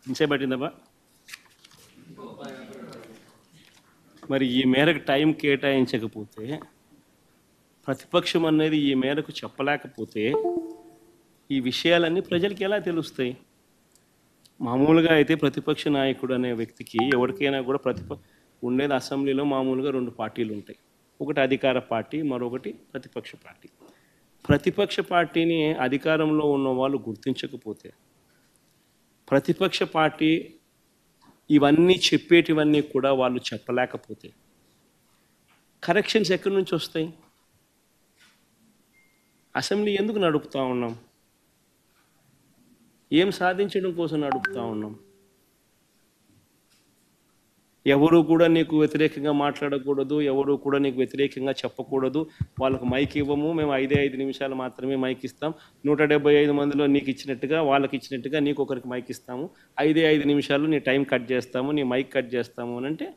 ఇంచే పట్టిందబ్బా. మరి ఈ మేరకు టైం కేటాయించకపోతే, ప్రతిపక్షం అనేది ఈ మేరకు చెప్పలేకపోతే ఈ విషయాలన్నీ ప్రజలకి ఎలా తెలుస్తాయి? మామూలుగా అయితే ప్రతిపక్ష నాయకుడు అనే వ్యక్తికి ఎవరికైనా కూడా ఉండేది అసెంబ్లీలో మామూలుగా రెండు పార్టీలు ఉంటాయి. ఒకటి అధికార పార్టీ, మరొకటి ప్రతిపక్ష పార్టీ. ప్రతిపక్ష పార్టీని అధికారంలో ఉన్న వాళ్ళు గుర్తించకపోతే, ప్రతిపక్ష పార్టీ ఇవన్నీ చెప్పేటివన్నీ కూడా వాళ్ళు చెప్పలేకపోతే కరెక్షన్స్ ఎక్కడి నుంచి వస్తాయి? అసెంబ్లీ ఎందుకు నడుపుతా ఉన్నాం? ఏం సాధించడం కోసం నడుపుతా ఉన్నాం? ఎవరు కూడా నీకు వ్యతిరేకంగా మాట్లాడకూడదు, ఎవరు కూడా నీకు వ్యతిరేకంగా చెప్పకూడదు. వాళ్ళకు మైక్ ఇవ్వము, మేము 5 నిమిషాలు మాత్రమే మైక్ ఇస్తాం. 175 మందిలో నీకు ఇచ్చినట్టుగా వాళ్ళకి ఇచ్చినట్టుగా నీకు ఒకరికి మైక్ ఇస్తాము. 5 నిమిషాలు నీ టైం కట్ చేస్తాము, నీ మైక్ కట్ చేస్తాము అని అంటే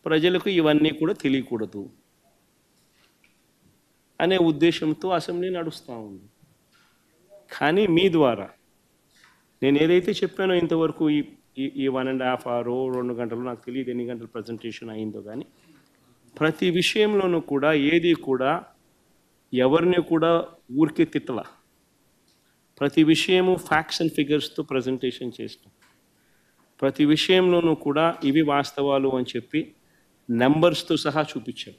ప్రజలకు ఇవన్నీ కూడా తెలియకూడదు అనే ఉద్దేశంతో అసెంబ్లీ నడుస్తూ ఉంది. కానీ మీ ద్వారా నేను ఏదైతే చెప్పానో ఇంతవరకు ఈ 1.5 అవర్ 2 గంటలు, నాకు తెలియదు ఎన్ని గంటలు ప్రజెంటేషన్ అయిందో, కానీ ప్రతి విషయంలోనూ కూడా ఏది కూడా ఎవరిని కూడా ఊరికే తిట్టల. ప్రతి విషయము ఫ్యాక్ట్స్ అండ్ ఫిగర్స్తో ప్రజెంటేషన్ చేస్తాం. ప్రతి విషయంలోనూ కూడా ఇవి వాస్తవాలు అని చెప్పి నెంబర్స్తో సహా చూపించాం.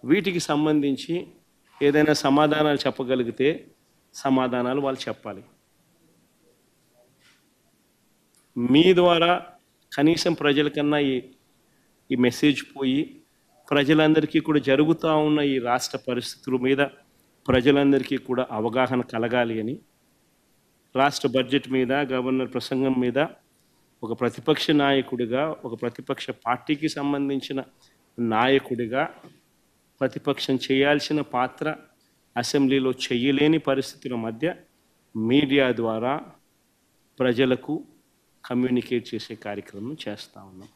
వీటికి సంబంధించి ఏదైనా సమాధానాలు చెప్పగలిగితే సమాధానాలు వాళ్ళు చెప్పాలి. మీ ద్వారా కనీసం ప్రజలకన్నా ఈ మెసేజ్ పోయి ప్రజలందరికీ కూడా జరుగుతూ ఉన్న ఈ రాష్ట్ర పరిస్థితుల మీద ప్రజలందరికీ కూడా అవగాహన కలగాలి అని రాష్ట్ర బడ్జెట్ మీద, గవర్నర్ ప్రసంగం మీద ఒక ప్రతిపక్ష నాయకుడిగా, ఒక ప్రతిపక్ష పార్టీకి సంబంధించిన నాయకుడిగా ప్రతిపక్షం చేయాల్సిన పాత్ర అసెంబ్లీలో చేయలేని పరిస్థితుల మధ్య మీడియా ద్వారా ప్రజలకు కమ్యూనికేట్ చేసే కార్యక్రమం చేస్తూ ఉన్నాం.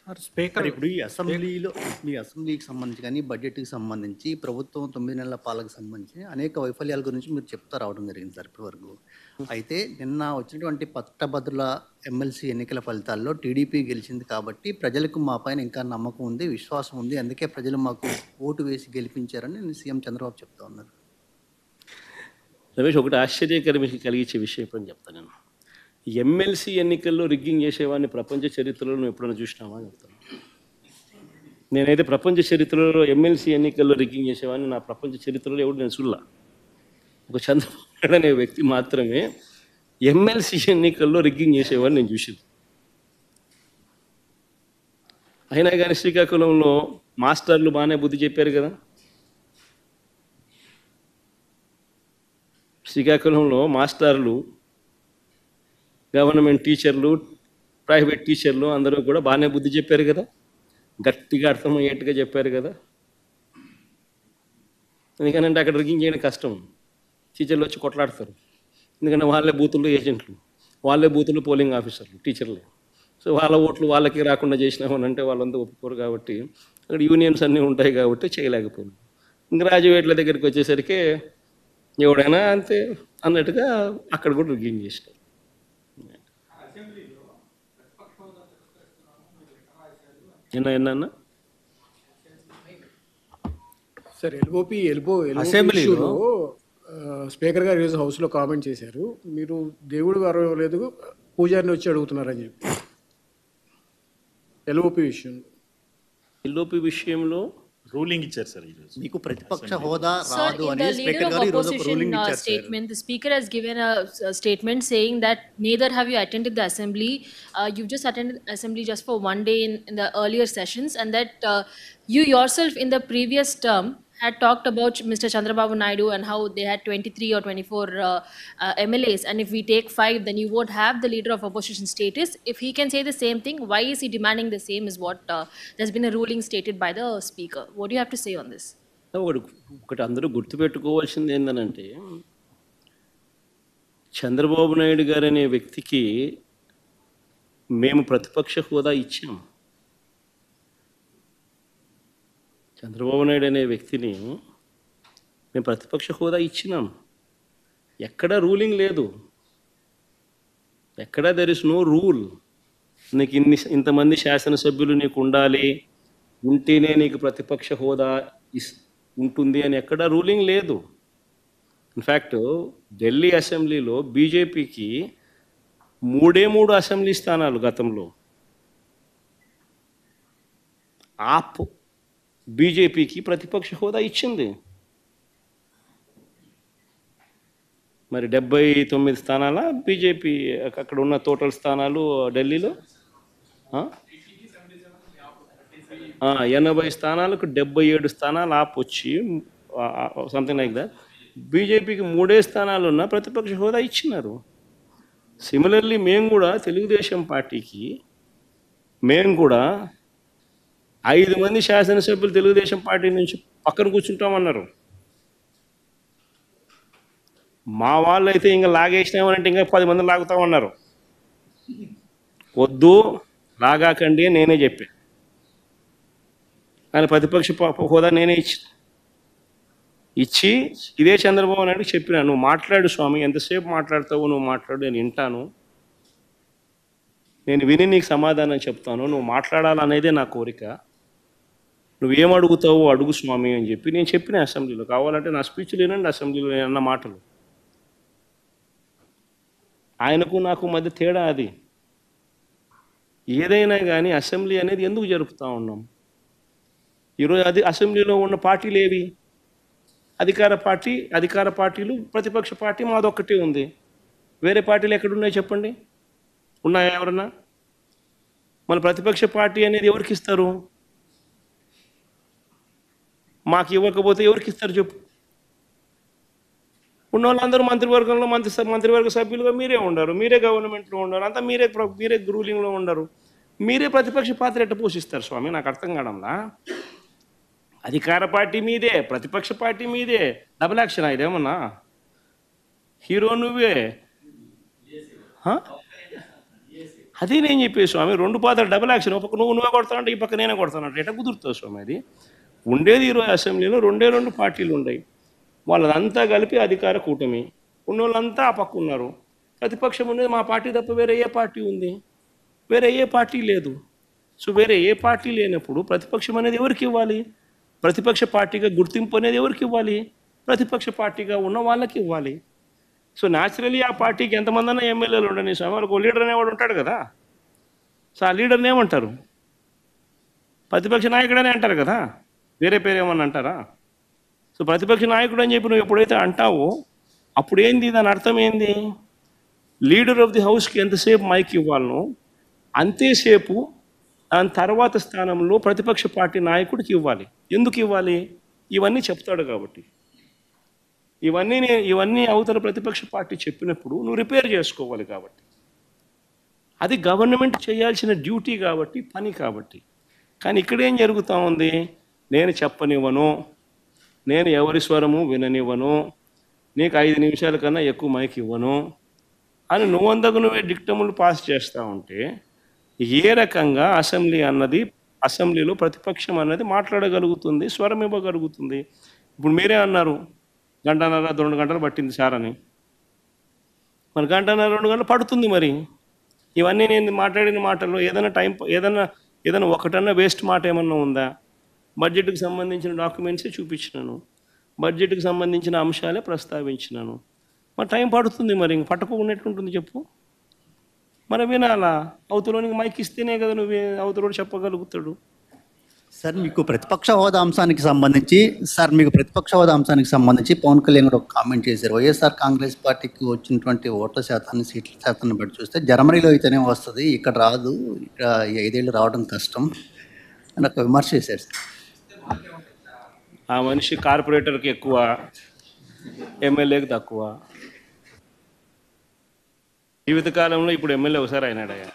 సార్, స్పీకర్ ఇప్పుడు ఈ అసెంబ్లీలో మీ అసెంబ్లీకి సంబంధించి కానీ బడ్జెట్కి సంబంధించి ప్రభుత్వం 9 నెలల పాలనకు సంబంధించి అనేక వైఫల్యాల గురించి మీరు చెప్తా రావడం జరిగింది సార్ ఇప్పటివరకు. అయితే నిన్న వచ్చినటువంటి పట్టభద్రుల ఎమ్మెల్సీ ఎన్నికల ఫలితాల్లో టీడీపీ గెలిచింది కాబట్టి ప్రజలకు మా పైన ఇంకా నమ్మకం ఉంది, విశ్వాసం ఉంది, అందుకే ప్రజలు మాకు ఓటు వేసి గెలిపించారని సీఎం చంద్రబాబు చెప్తా ఉన్నారు. రమేష్, ఒకటి ఆశ్చర్యకరమైన కలిగించే విషయం ఎప్పుడని చెప్తాను. నేను ఎమ్మెల్సీ ఎన్నికల్లో రిగ్గింగ్ చేసేవాడిని ప్రపంచ చరిత్రలో నువ్వు ఎప్పుడైనా చూసినావా అని చెప్తాను. నేనైతే ప్రపంచ చరిత్రలో ఎమ్మెల్సీ ఎన్నికల్లో రిగ్గింగ్ చేసేవాడిని నా ప్రపంచ చరిత్రలో ఎవడు నేను చూడలా. ఒక చంద్రబాబు నాయుడు అనే వ్యక్తి మాత్రమే ఎమ్మెల్సీ ఎన్నికల్లో రిగ్గింగ్ చేసేవాడిని నేను చూసింది. అయినా కానీ శ్రీకాకుళంలో మాస్టర్లు బాగానే బుద్ధి చెప్పారు కదా. శ్రీకాకుళంలో మాస్టర్లు, గవర్నమెంట్ టీచర్లు, ప్రైవేట్ టీచర్లు అందరూ కూడా బాగానే బుద్ధి చెప్పారు కదా, గట్టిగా అర్థమయ్యేట్టుగా చెప్పారు కదా. ఎందుకంటే అక్కడ రిగ్గింగ్ చేయడం కష్టం. టీచర్లు వచ్చి కొట్లాడతారు, ఎందుకంటే వాళ్ళే బూతుల్లో ఏజెంట్లు, వాళ్ళే బూతుల్లో పోలింగ్ ఆఫీసర్లు, టీచర్లే. సో వాళ్ళ ఓట్లు వాళ్ళకి రాకుండా చేసినామని అంటే వాళ్ళంతా ఒప్పుకోరు. కాబట్టి అక్కడ యూనియన్స్ అన్నీ ఉంటాయి కాబట్టి చేయలేకపోయింది. గ్రాడ్యుయేట్ల దగ్గరికి వచ్చేసరికి ఎవడైనా అంతే అన్నట్టుగా అక్కడ కూడా రిగ్గింగ్ చేసినారు. ఎన్న సార్, అసెంబ్లీలో స్పీకర్ గారు ఈరోజు హౌస్లో కామెంట్ చేశారు, మీరు దేవుడు గారు లేదు పూజారిని వచ్చి అడుగుతున్నారని చెప్పి. ఎల్ఓపి విషయంలో రూలింగ్ ఇచ్చారు సార్ ఈరోజు. మీకు ప్రతిపక్ష హోదా రాదు అని స్పీకర్ గారు ఈరోజు రూలింగ్ ఇచ్చారు. Statement, the speaker has given a statement saying that neither have you attended the assembly, you've just attended assembly just for one day in the earlier sessions, and that you yourself in the previous term had talked about Mr. Chandrababu Naidu and how they had 23 or 24 MLAs, and if we take 5, then you won't have the leader of opposition status. If he can say the same thing, why is he demanding the same, is what there's been a ruling stated by the speaker. What do you have to say on this? ఒకటి అందరూ గుర్తుపెట్టుకోవాల్సింది ఏంటంటే, చంద్రబాబు నాయుడు గారు అనే వ్యక్తికి మేము ప్రతిపక్ష హోదా ఇచ్చాం. చంద్రబాబు నాయుడు అనే వ్యక్తిని మేము ప్రతిపక్ష హోదా ఇచ్చినాం. ఎక్కడ రూలింగ్ లేదు, ఎక్కడ దెర్ ఇస్ నో రూల్. నీకు ఇంతమంది శాసనసభ్యులు నీకు ఉండాలి, ఉంటేనే నీకు ప్రతిపక్ష హోదా ఉంటుంది అని ఎక్కడ రూలింగ్ లేదు. ఇన్ఫ్యాక్ట్ ఢిల్లీ అసెంబ్లీలో బీజేపీకి 3 అసెంబ్లీ స్థానాలు గతంలో. ఆప్ బీజేపీకి ప్రతిపక్ష హోదా ఇచ్చింది. మరి 79 స్థానాల బీజేపీ అక్కడ ఉన్న టోటల్ స్థానాలు ఢిల్లీలో 80 స్థానాలకు 77 స్థానాలు ఆప్ వచ్చి సంథింగ్ లైక్ దట్. బీజేపీకి 3 స్థానాలు ఉన్న ప్రతిపక్ష హోదా ఇచ్చినారు. సిమిలర్లీ మేము కూడా తెలుగుదేశం పార్టీకి కూడా 5 మంది శాసనసభ్యులు తెలుగుదేశం పార్టీ నుంచి పక్కన కూర్చుంటామన్నారు. మా వాళ్ళు అయితే ఇంకా లాగేసినామనంటే ఇంకా 10 మంది లాగుతామన్నారు. వద్దు లాగాకండి అని నేనే చెప్పాను. ఆయన ప్రతిపక్ష హోదా నేనే ఇచ్చి ఇదే చంద్రబాబు నాయుడు చెప్పినా, నువ్వు మాట్లాడు స్వామి, ఎంతసేపు మాట్లాడతావు, నువ్వు మాట్లాడు, నేను వింటాను, నేను విని నీకు సమాధానం చెప్తాను, నువ్వు మాట్లాడాలనేదే నా కోరిక, నువ్వేం అడుగుతావు అడుగు స్వామి అని చెప్పి నేను చెప్పిన అసెంబ్లీలో. కావాలంటే నా స్పీచ్లు వినండి, అసెంబ్లీలో నేను అన్న మాటలు. ఆయనకు నాకు మధ్య తేడా అది. ఏదైనా కానీ అసెంబ్లీ అనేది ఎందుకు జరుపుతూ ఉన్నాం? ఈరోజు అసెంబ్లీలో ఉన్న పార్టీలు ఏవి? అధికార పార్టీలు, ప్రతిపక్ష పార్టీ మాదొక్కటే ఉంది. వేరే పార్టీలు ఎక్కడున్నాయి చెప్పండి? ఉన్నాయా ఎవరన్నా? మన ప్రతిపక్ష పార్టీ అనేది ఎవరికి ఇస్తారు? మాకు ఇవ్వకపోతే ఎవరికి ఇస్తారు చెప్పు? ఉన్న వాళ్ళందరూ మంత్రివర్గంలో మంత్రివర్గ సభ్యులుగా మీరే ఉండరు, మీరే గవర్నమెంట్లో ఉండరు, అంతా మీరే రూలింగ్లో ఉండరు. మీరే ప్రతిపక్ష పాత్ర ఎట్ట పోషిస్తారు స్వామి? నాకు అర్థం కావడంలా. అధికార పార్టీ మీదే, ప్రతిపక్ష పార్టీ మీదే. డబుల్ యాక్షన్ ఇదేమన్నా? హీరో నువ్వే. అదే నేను చెప్పేది స్వామి, 2 పాత్రలు డబుల్ యాక్షన్. ఒక పక్క నువ్వే కొడతానంటే ఈ పక్క నేనే కొడతానంటే ఎట్లా కుదురుతుంది స్వామి? అది ఉండేది ఈరోజు అసెంబ్లీలో 2 పార్టీలు ఉన్నాయి. వాళ్ళంతా కలిపి అధికార కూటమి. ఉన్నోళ్ళంతా ఆ పక్క ఉన్నారు. ప్రతిపక్షం ఉండేది మా పార్టీ తప్ప వేరే ఏ పార్టీ ఉంది? వేరే ఏ పార్టీ లేదు. సో వేరే ఏ పార్టీ లేనప్పుడు ప్రతిపక్షం అనేది ఎవరికి ఇవ్వాలి? ప్రతిపక్ష పార్టీగా గుర్తింపు అనేది ఎవరికి ఇవ్వాలి? ప్రతిపక్ష పార్టీగా ఉన్న వాళ్ళకి ఇవ్వాలి. సో న్యాచురలీ ఆ పార్టీకి ఎంతమంది అన్నా ఎమ్మెల్యేలు ఉండని స్వామి, వాళ్ళకు లీడర్ అనేవాడు ఉంటాడు కదా. సో ఆ లీడర్ని ఏమంటారు? ప్రతిపక్ష నాయకుడనే అంటారు కదా, వేరే పేరు ఏమన్నా అంటారా? సో ప్రతిపక్ష నాయకుడు అని చెప్పి నువ్వు ఎప్పుడైతే అంటావో అప్పుడు ఏంది, దాని అర్థం ఏంది? లీడర్ ఆఫ్ ది హౌస్కి ఎంతసేపు మైక్ ఇవ్వాలనో అంతేసేపు దాని తర్వాత స్థానంలో ప్రతిపక్ష పార్టీ నాయకుడికి ఇవ్వాలి. ఎందుకు ఇవ్వాలి? ఇవన్నీ చెప్తాడు కాబట్టి. ఇవన్నీ అవతల ప్రతిపక్ష పార్టీ చెప్పినప్పుడు నువ్వు రిపేర్ చేసుకోవాలి కాబట్టి. అది గవర్నమెంట్ చేయాల్సిన డ్యూటీ కాబట్టి, పని కాబట్టి. కానీ ఇక్కడేం జరుగుతూ ఉంది? నేను చెప్పనివ్వను, నేను ఎవరి స్వరము విననివ్వను, నీకు 5 నిమిషాల కన్నా ఎక్కువ మైక్ ఇవ్వను అని నువ్వే డిక్టములు పాస్ చేస్తూ ఉంటే ఏ రకంగా అసెంబ్లీలో ప్రతిపక్షం అన్నది మాట్లాడగలుగుతుంది, స్వరం ఇవ్వగలుగుతుంది? ఇప్పుడు మీరే అన్నారు 1.5 గంటలు పట్టింది సార్ అని. మరి 1.5-2 గంటలు పడుతుంది. మరి ఇవన్నీ నేను మాట్లాడిన మాటల్లో ఏదైనా ఒకటన్నా వేస్ట్ మాట ఏమన్నా ఉందా? బడ్జెట్కి సంబంధించిన డాక్యుమెంట్సే చూపించినాను, బడ్జెట్కి సంబంధించిన అంశాలే ప్రస్తావించినాను. మరి టైం పడుతుంది. మరి ఇంక పట్టుకోకున్నట్టుంటుంది చెప్పు? మరి వినాలా? అవతలోనికి మైక్ ఇస్తేనే కదా నువ్వు అవతలోడు చెప్పగలుగుతాడు. సార్ మీకు ప్రతిపక్ష హోదా అంశానికి సంబంధించి పవన్ కళ్యాణ్ కూడా ఒక కామెంట్ చేశారు. వైఎస్ఆర్ కాంగ్రెస్ పార్టీకి వచ్చినటువంటి ఓట్ల శాతాన్ని, సీట్ల శాతాన్ని బట్టి చూస్తే జర్మనీలో అయితేనే వస్తుంది, ఇక్కడ రాదు, ఇక్కడ 5 ఏళ్ళు రావడం కష్టం అని ఒక విమర్శ చేశారు సార్. ఆ మనిషి కార్పొరేటర్కి ఎక్కువ, ఎమ్మెల్యేకి తక్కువ. జీవితకాలంలో ఇప్పుడు ఎమ్మెల్యే ఒకసారి అయినాడయ్యా.